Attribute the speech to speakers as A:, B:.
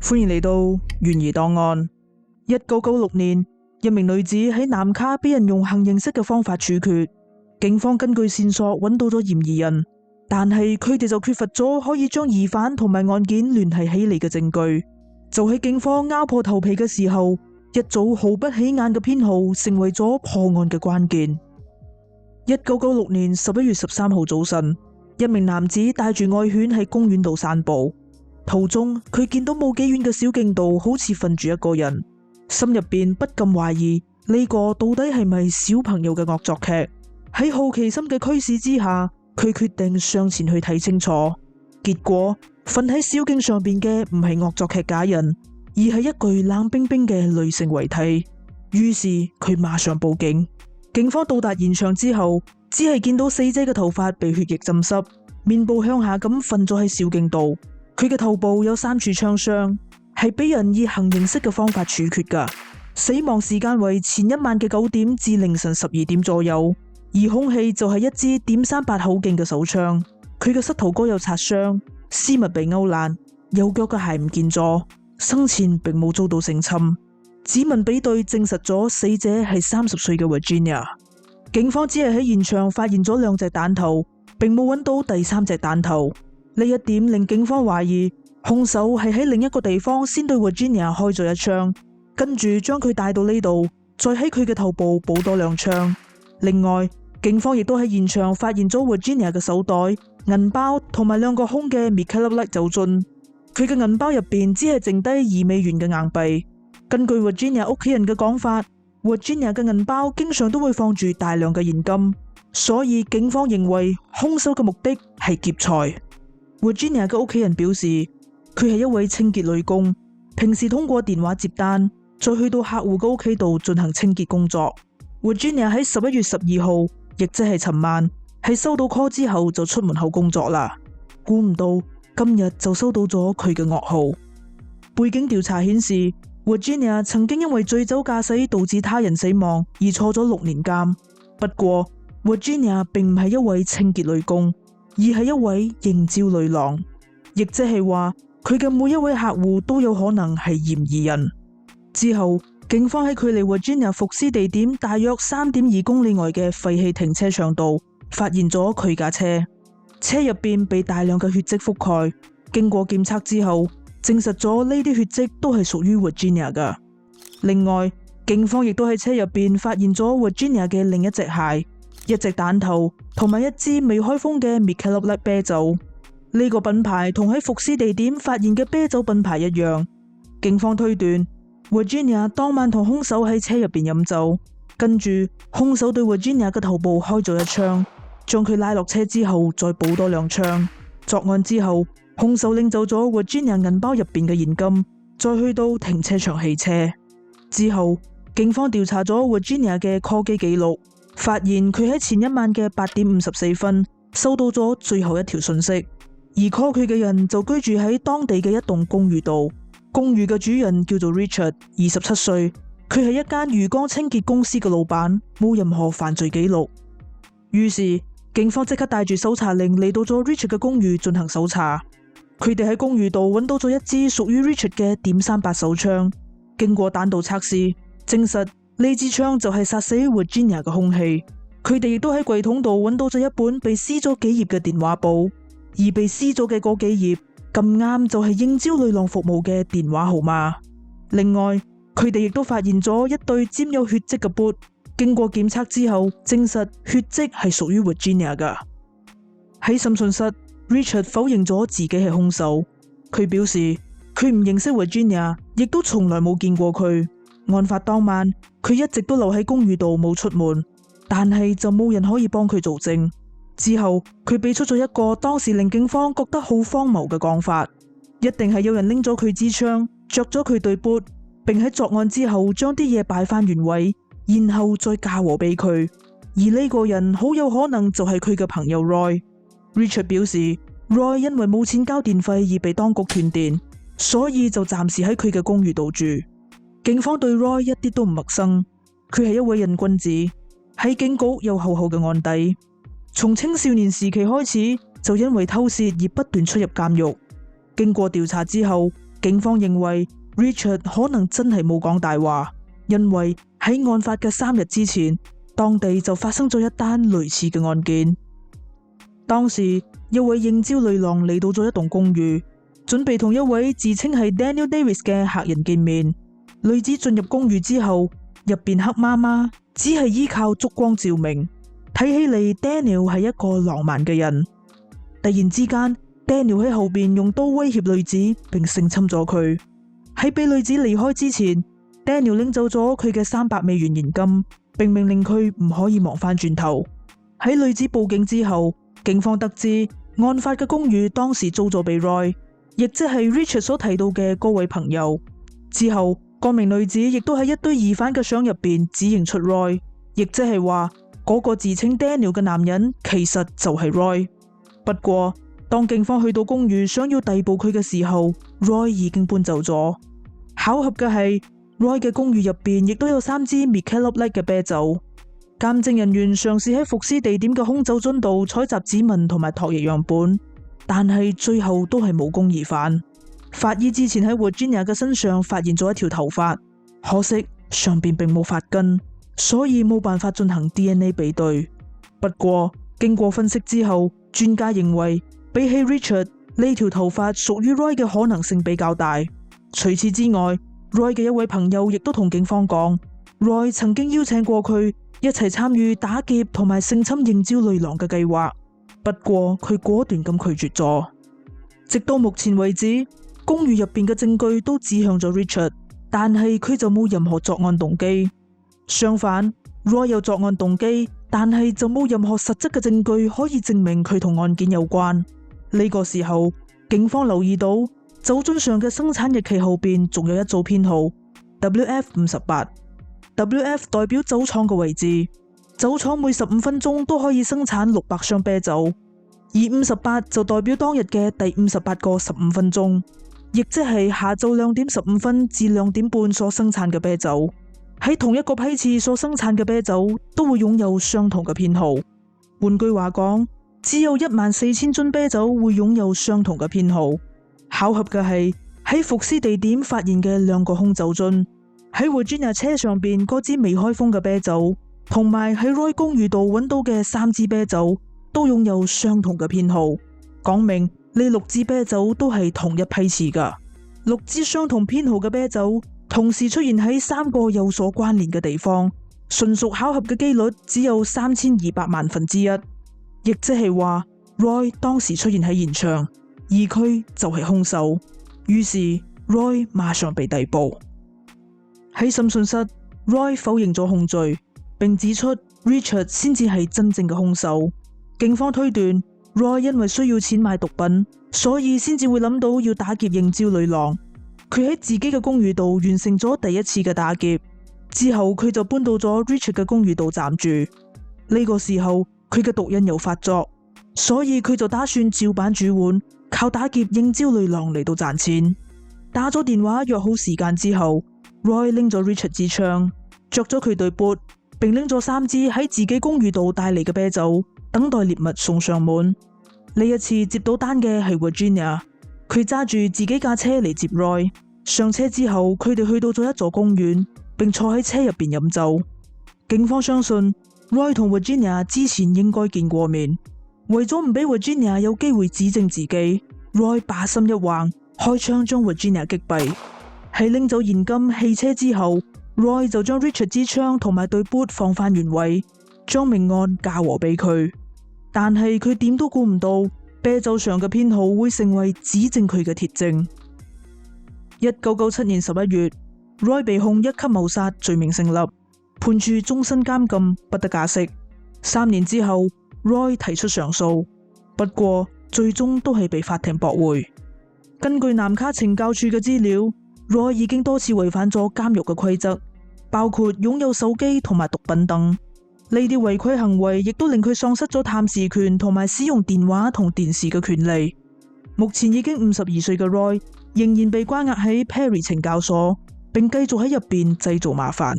A: 歡迎嚟到懸疑檔案。1996年，一名女子喺南卡俾人用行刑式嘅方法處決。警方根據線索揾到咗嫌疑人，但係佢哋就缺乏咗可以將疑犯同埋案件聯繫起嚟嘅證據。就喺警方拗破頭皮嘅時候，一組毫不起眼嘅編號成為咗破案嘅關鍵。1996年11月13號早晨，一名男子帶住愛犬喺公園度散步，途中佢見到冇幾遠嘅小徑度好似瞓住一個人，心入邊不禁懷疑呢個到底係咪小朋友嘅惡作劇。喺好奇心嘅驅使之下，佢決定上前去睇清楚，結果瞓喺小徑上邊嘅唔係惡作劇假人，而係一具冷冰冰嘅女性遺體。於是佢馬上報警。警方到達現場之後，只係見到死者嘅頭髮被血液浸濕，面部向下咁瞓咗喺小徑度。佢嘅頭部有3處槍傷，係俾人以行刑式嘅方法處決噶。死亡時間為前一晚嘅9點至凌晨12點左右，而兇器就係一支.38口徑嘅手槍。佢嘅膝頭哥有擦傷，絲襪被勾爛，右腳嘅鞋唔見咗，生前並冇遭到性侵。指紋比對證實咗死者係30歲嘅 Virginia。警方只係喺現場發現咗2隻彈頭，並冇揾到第3隻彈頭。呢一點令警方懷疑兇手係喺另一個地方先對 Virginia 開咗一槍，跟住將佢帶到呢度，再喺佢嘅頭部補多2槍。另外，警方亦都喺現場發現咗 Virginia 嘅手袋、銀包同埋2個空嘅 Michelob Light 酒樽。佢嘅銀包入邊只係剩低2美元嘅硬幣。根據 Virginia 屋企人嘅講法， Virginia 嘅銀包經常都會放住大量嘅現金，所以警方認為兇手嘅目的係劫財。Virginia 嘅屋企人表示，佢係一位清潔女工，平時通過電話接單，再去到客戶嘅屋企度進行清潔工作。Virginia 喺11月12號，亦即係尋晚，喺收到 call 之後就出門口工作啦。估唔到今日就收到咗佢嘅噩耗。背景調查顯示， Virginia 曾經因為醉酒駕駛導致他人死亡而坐咗6年監。不過 Virginia 並唔係一位清潔女工，而係一位應召女郎，亦即係話佢嘅每一位客戶都有可能係嫌疑人。之後，警方喺距離 Virginia 伏屍地點大約3.2公里外嘅廢棄停車場度發現咗佢架車，車入邊被大量嘅血跡覆蓋。經過檢測之後，證實咗呢啲血跡都係屬於 Virginia 噶。另外，警方亦都喺車入邊發現咗 Virginia 嘅另一隻鞋、1隻彈頭同埋1支未開封嘅 Michelob Light 啤酒。呢個品牌同喺伏屍地點發現嘅啤酒品牌一樣。警方推斷 Virginia 當晚同兇手喺車入邊飲酒，跟住兇手對 Virginia 嘅頭部開咗1槍，將佢拉落車之後再補多2槍。作案之後，兇手拎走咗 Virginia 銀包入邊嘅現金，再去到停車場棄車。之後，警方調查咗 Virginia 嘅 call 機記錄，發現佢喺前一晚嘅8點54分收到咗最後一條訊息，而 call 佢嘅人就居住喺當地嘅一棟公寓度。公寓嘅主人叫做 Richard， 27歲，佢係一間魚缸清潔公司嘅老闆，冇任何犯罪記錄。於是警方即刻帶住搜查令嚟到咗 Richard 嘅公寓進行搜查。佢哋喺公寓度揾到咗一支屬於 Richard 嘅.38手槍，經過彈道測試，證實呢支槍就係殺死 Virginia 嘅兇器。佢哋亦都喺櫃桶度揾到咗一本被撕咗幾頁嘅電話簿，而被撕咗嘅嗰幾頁咁啱就係應召女郎服務嘅電話號碼。另外，佢哋亦都發現咗一對沾有血跡嘅 boot， 經過檢測之後，證實血跡係屬於 Virginia 噶。喺審訊室， Richard 否認咗自己係兇手。佢表示佢唔認識 Virginia， 亦都從來冇見過佢。案發當晚，佢一直都留喺公寓度冇出門，但係就冇人可以幫佢做證。之後佢俾出咗一個當時令警方覺得好荒謬嘅講法，一定係有人拎咗佢支槍，着咗佢對 boot， 並喺作案之後將啲嘢擺翻原位，然後再嫁禍俾佢。而呢個人好有可能就係佢嘅朋友 Roy。Richard 表示 Roy 因為冇錢交電費而被當局斷電，所以就暫時喺佢嘅公寓度住。警方對 Roy 一啲都唔陌生，佢係一位癮君子，喺警局有厚厚嘅案底。從青少年時期開始就因為偷竊而不斷出入監獄。經過調查之後警方認為 Richard 可能真係冇講大話，因為喺案發嘅3日之前，當地就發生咗一單類似嘅案件。當時一位應招女郎嚟到咗一棟公寓，準備同一位自稱係 Daniel Davis 嘅客人見面。女子進入公寓之後，入邊黑麻麻，只係依靠燭光照明，睇起嚟 Daniel 係一個浪漫嘅人。突然之間，Daniel 喺後邊用刀威脅女子，並性侵咗佢。喺俾女子離開之前，Daniel 拎走咗佢嘅300美元現金，並命令佢唔可以望返轉頭。喺女子報警之後，警方得知案發嘅公寓當時租咗俾 Roy， 亦即係 Richard 所提到嘅嗰位朋友。之後，嗰名女子亦都喺一堆疑犯嘅相入邊指認出 Roy， 亦即係話嗰個自稱 Daniel 嘅男人其實就係 Roy。不過，當警方去到公寓想要逮捕佢嘅時候，Roy 已經搬走咗。巧合嘅係 ，Roy 嘅公寓入邊亦都有3支 Michelob Light 嘅啤酒。鑑證人員嘗試喺伏屍地點嘅空酒樽度採集指紋同埋唾液樣本，但係最後都係無功而返。法醫之前喺 Virginia 嘅身上發現咗一條頭髮，可惜上邊並冇髮根，所以冇辦法進行 DNA 比對。不過經過分析之後，專家認為比起 Richard， 呢條頭髮屬於 Roy 嘅可能性比較大。除此之外， Roy 嘅一位朋友亦都同警方講， Roy 曾經邀請過佢一齊參與打劫同埋性侵應招女郎嘅計劃，不過佢果斷咁拒絕咗。直到目前為止，公寓入邊嘅證據都指向咗 Richard， 但係佢就冇任何作案動機。相反， Roy 有作案動機，但係就冇任何實質嘅證據可以證明佢同案件有關。呢個時候，警方留意到酒樽上嘅生產日期後邊仲有一組編號 WF58。WF 代表酒廠嘅位置，酒廠每15分鐘都可以生產600箱啤酒，而58就代表當日嘅第58個15分鐘，亦即係下晝2點15分至2點半所生產嘅啤酒。喺同一個批次所生產嘅啤酒都會擁有相同嘅編號。換句話講，只有14000樽啤酒會擁有相同嘅編號。巧合嘅係喺伏屍地點發現嘅2個空酒樽，喺 Virginia 車上邊嗰支未開封嘅啤酒，同埋喺 Roy 公寓度揾到嘅3支啤酒，都擁有相同嘅編號，講明呢6支啤酒都係同一批次噶。6支相同編號嘅啤酒同時出現喺3個有所關聯嘅地方，純屬巧合嘅幾率只有3200萬分之一，亦即係話 Roy 當時出現喺現場，而佢就係兇手。於是 Roy 馬上被逮捕。喺審訊室， Roy 否認咗控罪，並指出 Richard 先至係真正嘅兇手。警方推斷 Roy 因為需要錢買毒品，所以先至會諗到要打劫應招女郎。佢喺自己嘅公寓度完成咗第一次嘅打劫，之後佢就搬到咗 Richard 嘅公寓度暫住。呢個時候佢嘅毒癮又發作，所以佢就打算照板煮碗，靠打劫應招女郎嚟到賺錢。打咗電話約好時間之後， Roy 拎咗 Richard 支槍，着咗佢對 boot， 並拎咗3支喺自己公寓度帶嚟嘅啤酒，等待獵物送上門。呢一次接到單嘅係 Virginia， 佢揸住自己架車嚟接 Roy。上車之後，佢哋去到咗一座公園，並坐喺車入邊飲酒。警方相信 Roy 同 Virginia 之前應該見過面，為咗唔俾 Virginia 有機會指證自己， Roy 把心一橫，開槍將 Virginia 擊斃。喺拎走現金、汽車之後， Roy 就將 Richard 支槍同埋對 boot 放返原位，將命案嫁禍俾佢。但係佢點都估唔到，啤酒上嘅編號會成為指證佢嘅鐵證。1997年11月，Roy 被控1級謀殺罪名成立，判處終身監禁，不得假釋。3年之後， Roy 提出上訴，不過最終都係被法庭駁回。根據南卡懲教處嘅資料， Roy 已經多次違反咗監獄嘅規則，包括擁有手機同埋毒品等。呢啲違規行為亦都令佢喪失咗探視權同埋使用電話同電視嘅權利。目前已經52歲嘅 Roy 仍然被關押喺 Perry 懲教所，並繼續喺入邊製造麻煩。